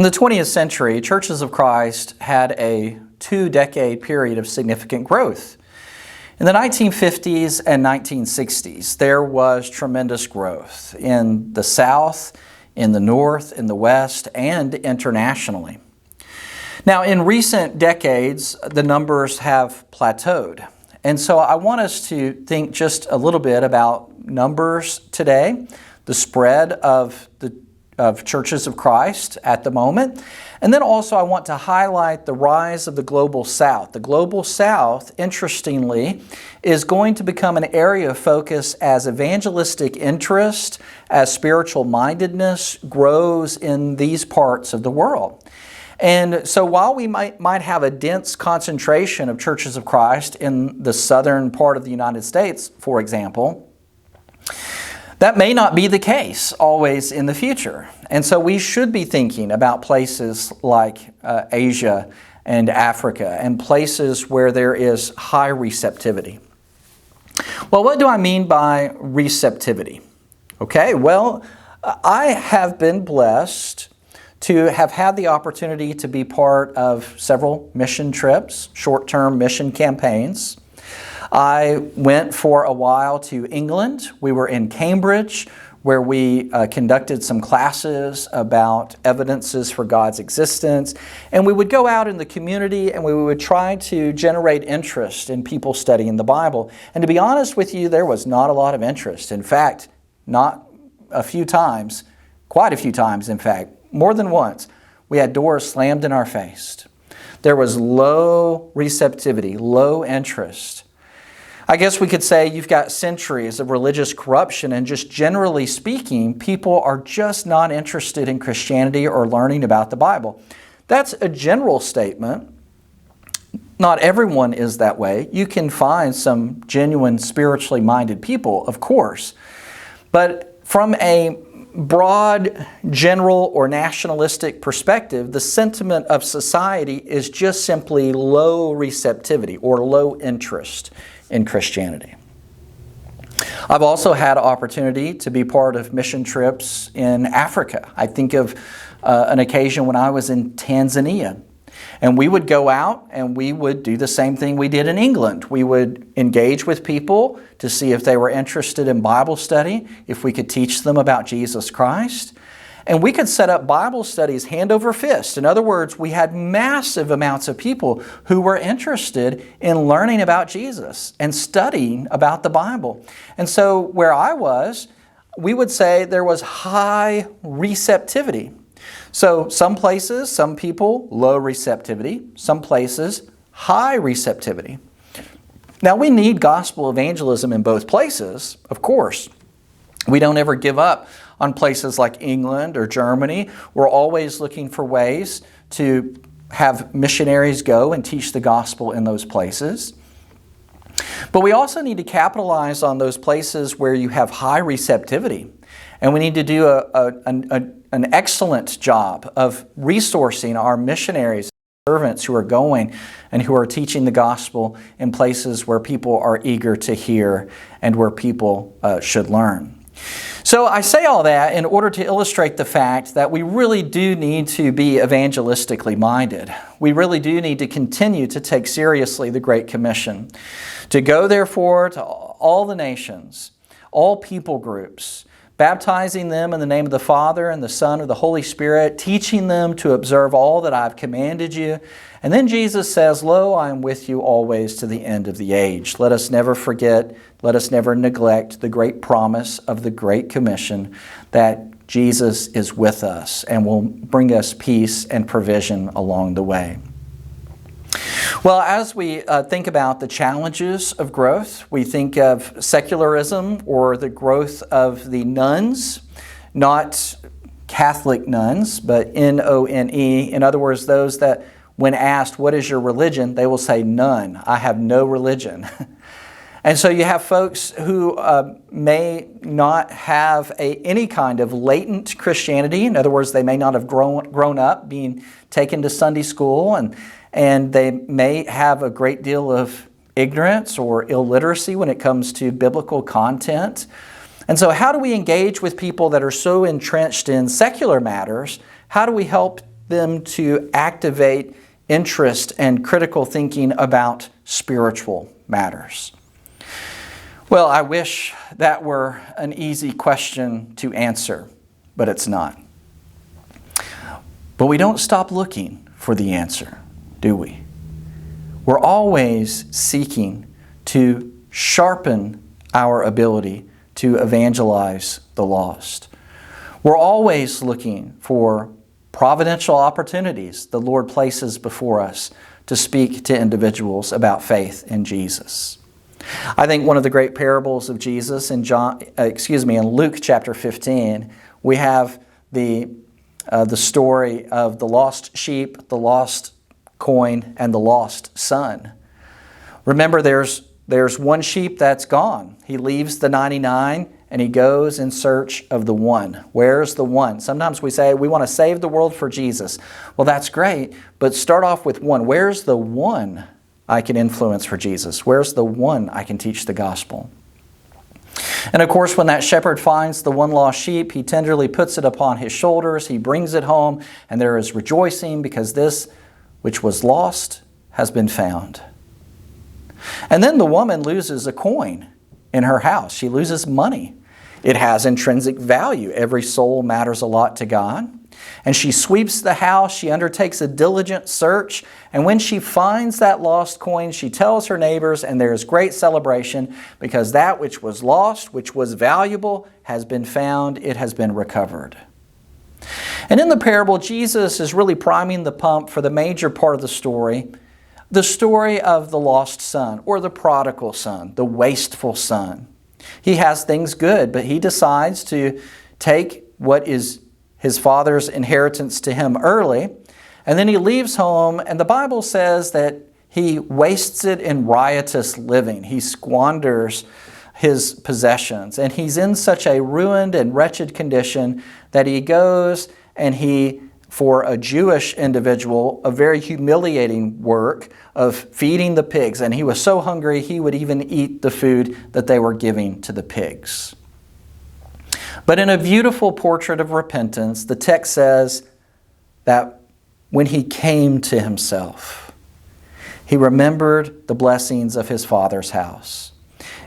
In the 20th century, Churches of Christ had a 2-decade period of significant growth. In the 1950s and 1960s, there was tremendous growth in the South, in the North, in the West, and internationally. Now, in recent decades, the numbers have plateaued. And so I want us to think just a little bit about numbers today, the spread of Churches of Christ at the moment. And then also I want to highlight the rise of the Global South. The Global South, interestingly, is going to become an area of focus as evangelistic interest, as spiritual mindedness grows in these parts of the world. And so while we might have a dense concentration of Churches of Christ in the southern part of the United States, for example, that may not be the case always in the future. And so we should be thinking about places like Asia and Africa and places where there is high receptivity. Well, what do I mean by receptivity? Okay, well, I have been blessed to have had the opportunity to be part of several mission trips, short-term mission campaigns. I went for a while to England. We were in Cambridge, where we conducted some classes about evidences for God's existence. And we would go out in the community and we would try to generate interest in people studying the Bible. And to be honest with you, there was not a lot of interest. In fact, not a few times, quite a few times, in fact, more than once, we had doors slammed in our face. There was low receptivity, low interest. I guess we could say you've got centuries of religious corruption, and just generally speaking, people are just not interested in Christianity or learning about the Bible. That's a general statement. Not everyone is that way. You can find some genuine spiritually minded people, of course. But from a broad, general, or nationalistic perspective, the sentiment of society is just simply low receptivity or low interest in Christianity. I've also had an opportunity to be part of mission trips in Africa. I think of an occasion when I was in Tanzania. And we would go out and we would do the same thing we did in England. We would engage with people to see if they were interested in Bible study, if we could teach them about Jesus Christ. And we could set up Bible studies hand over fist. In other words, we had massive amounts of people who were interested in learning about Jesus and studying about the Bible. And so where I was, we would say there was high receptivity. So some places, some people, low receptivity. Some places, high receptivity. Now we need gospel evangelism in both places, of course. We don't ever give up on places like England or Germany. We're always looking for ways to have missionaries go and teach the gospel in those places. But we also need to capitalize on those places where you have high receptivity. And we need to do an excellent job of resourcing our missionaries, servants who are going and who are teaching the gospel in places where people are eager to hear and where people should learn. So I say all that in order to illustrate the fact that we really do need to be evangelistically minded. We really do need to continue to take seriously the Great Commission. To go, therefore, to all the nations, all people groups, baptizing them in the name of the Father and the Son and the Holy Spirit, teaching them to observe all that I've commanded you. And then Jesus says, "Lo, I am with you always to the end of the age." Let us never forget, let us never neglect the great promise of the Great Commission that Jesus is with us and will bring us peace and provision along the way. Well, as we think about the challenges of growth, we think of secularism or the growth of the nones, not Catholic nuns, but N-O-N-E. In other words, those that when asked, "What is your religion?" they will say, "None. I have no religion." And so you have folks who may not have any kind of latent Christianity. In other words, they may not have grown up being taken to Sunday school, and they may have a great deal of ignorance or illiteracy when it comes to biblical content. And so how do we engage with people that are so entrenched in secular matters? How do we help them to activate interest and critical thinking about spiritual matters? Well, I wish that were an easy question to answer, but it's not. But we don't stop looking for the answer, do we? We're always seeking to sharpen our ability to evangelize the lost. We're always looking for providential opportunities the Lord places before us to speak to individuals about faith in Jesus. I think one of the great parables of Jesus in Luke chapter 15, we have the story of the lost sheep, the lost coin, and the lost son. Remember, there's one sheep that's gone. He leaves the 99 and he goes in search of the one. Where's the one? Sometimes we say we want to save the world for Jesus. Well, that's great, but start off with one. Where's the one I can influence for Jesus? Where's the one I can teach the gospel? And of course, when that shepherd finds the one lost sheep, he tenderly puts it upon his shoulders. He brings it home, and there is rejoicing because this which was lost has been found. And then the woman loses a coin in her house. She loses money. It has intrinsic value. Every soul matters a lot to God. And she sweeps the house. She undertakes a diligent search. And when she finds that lost coin, she tells her neighbors, and there is great celebration because that which was lost, which was valuable, has been found. It has been recovered. And in the parable, Jesus is really priming the pump for the major part of the story of the lost son, or the prodigal son, the wasteful son. He has things good, but he decides to take what is his father's inheritance to him early, and then he leaves home, and the Bible says that he wastes it in riotous living. He squanders his possessions, and he's in such a ruined and wretched condition that he goes and he, for a Jewish individual, a very humiliating work of feeding the pigs. And he was so hungry he would even eat the food that they were giving to the pigs. But in a beautiful portrait of repentance, the text says that when he came to himself, he remembered the blessings of his father's house.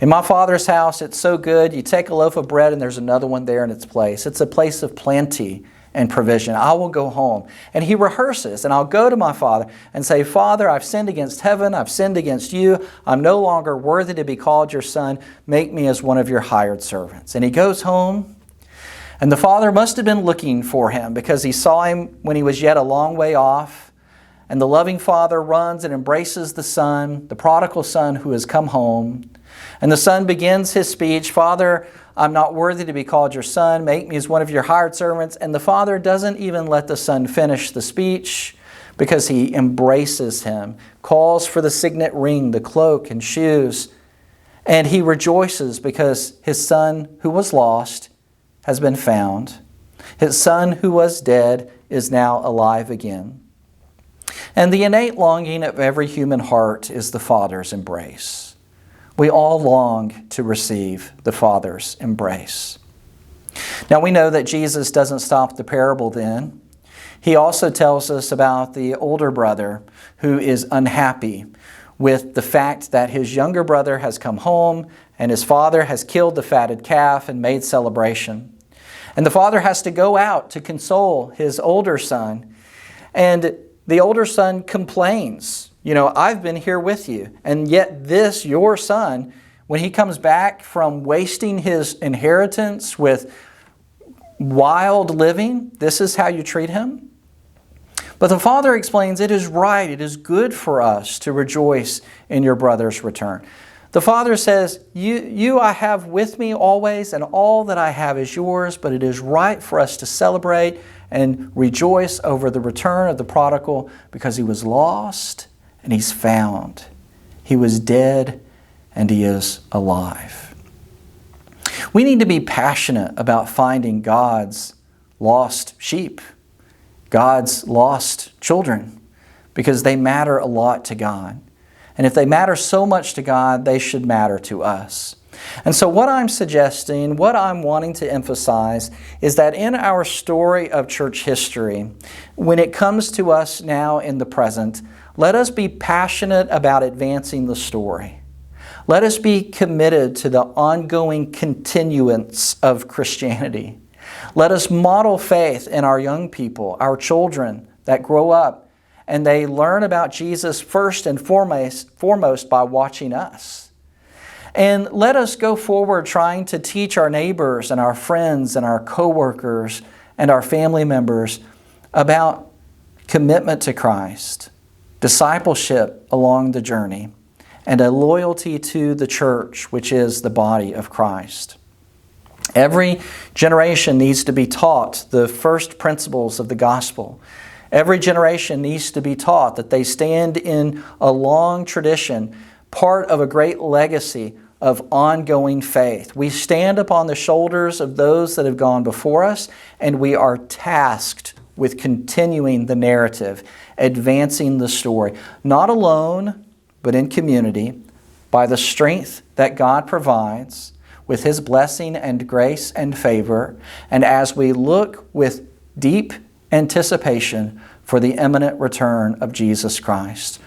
In my Father's house, it's so good. You take a loaf of bread and there's another one there in its place. It's a place of plenty and provision. I will go home. And he rehearses, and I'll go to my father and say, Father, I've sinned against heaven. I've sinned against you. I'm no longer worthy to be called your son. Make me as one of your hired servants. And he goes home, and the father must have been looking for him because he saw him when he was yet a long way off. And the loving father runs and embraces the son, the prodigal son who has come home. And the son begins his speech, Father, I'm not worthy to be called your son. Make me as one of your hired servants. And the father doesn't even let the son finish the speech because he embraces him, calls for the signet ring, the cloak and shoes. And he rejoices because his son who was lost has been found. His son who was dead is now alive again. And the innate longing of every human heart is the Father's embrace. We all long to receive the Father's embrace. Now we know that Jesus doesn't stop the parable then. He also tells us about the older brother who is unhappy with the fact that his younger brother has come home and his father has killed the fatted calf and made celebration. And the father has to go out to console his older son. And the older son complains. I've been here with you. And yet this, your son, when he comes back from wasting his inheritance with wild living, this is how you treat him? But the father explains it is right, it is good for us to rejoice in your brother's return. The father says, you I have with me always, and all that I have is yours, but it is right for us to celebrate and rejoice over the return of the prodigal because he was lost and he's found. He was dead and he is alive. We need to be passionate about finding God's lost sheep, God's lost children, because they matter a lot to God. And if they matter so much to God, they should matter to us. And so what I'm suggesting, what I'm wanting to emphasize, is that in our story of church history, when it comes to us now in the present, let us be passionate about advancing the story. Let us be committed to the ongoing continuance of Christianity. Let us model faith in our young people, our children that grow up, and they learn about Jesus first and foremost by watching us. And let us go forward trying to teach our neighbors and our friends and our coworkers and our family members about commitment to Christ, discipleship along the journey, and a loyalty to the church, which is the body of Christ. Every generation needs to be taught the first principles of the gospel. Every generation needs to be taught that they stand in a long tradition, part of a great legacy of ongoing faith. We stand upon the shoulders of those that have gone before us, and we are tasked with continuing the narrative, advancing the story, not alone, but in community, by the strength that God provides, with His blessing and grace and favor, and as we look with deep anticipation for the imminent return of Jesus Christ.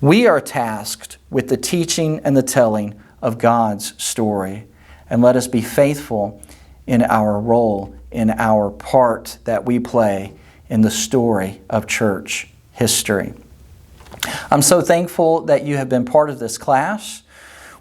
We are tasked with the teaching and the telling of God's story. And let us be faithful in our role, in our part that we play in the story of church history. I'm so thankful that you have been part of this class.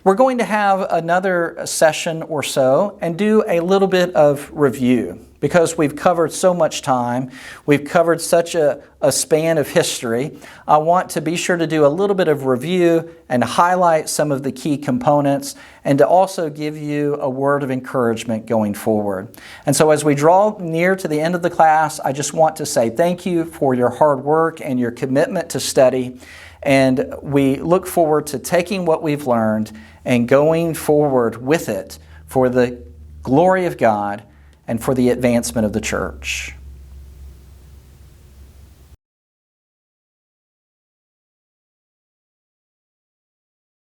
We're going to have another session or so and do a little bit of review because we've covered so much time. We've covered such a span of history. I want to be sure to do a little bit of review and highlight some of the key components and to also give you a word of encouragement going forward. And so as we draw near to the end of the class, I just want to say thank you for your hard work and your commitment to study. And we look forward to taking what we've learned and going forward with it for the glory of God and for the advancement of the church.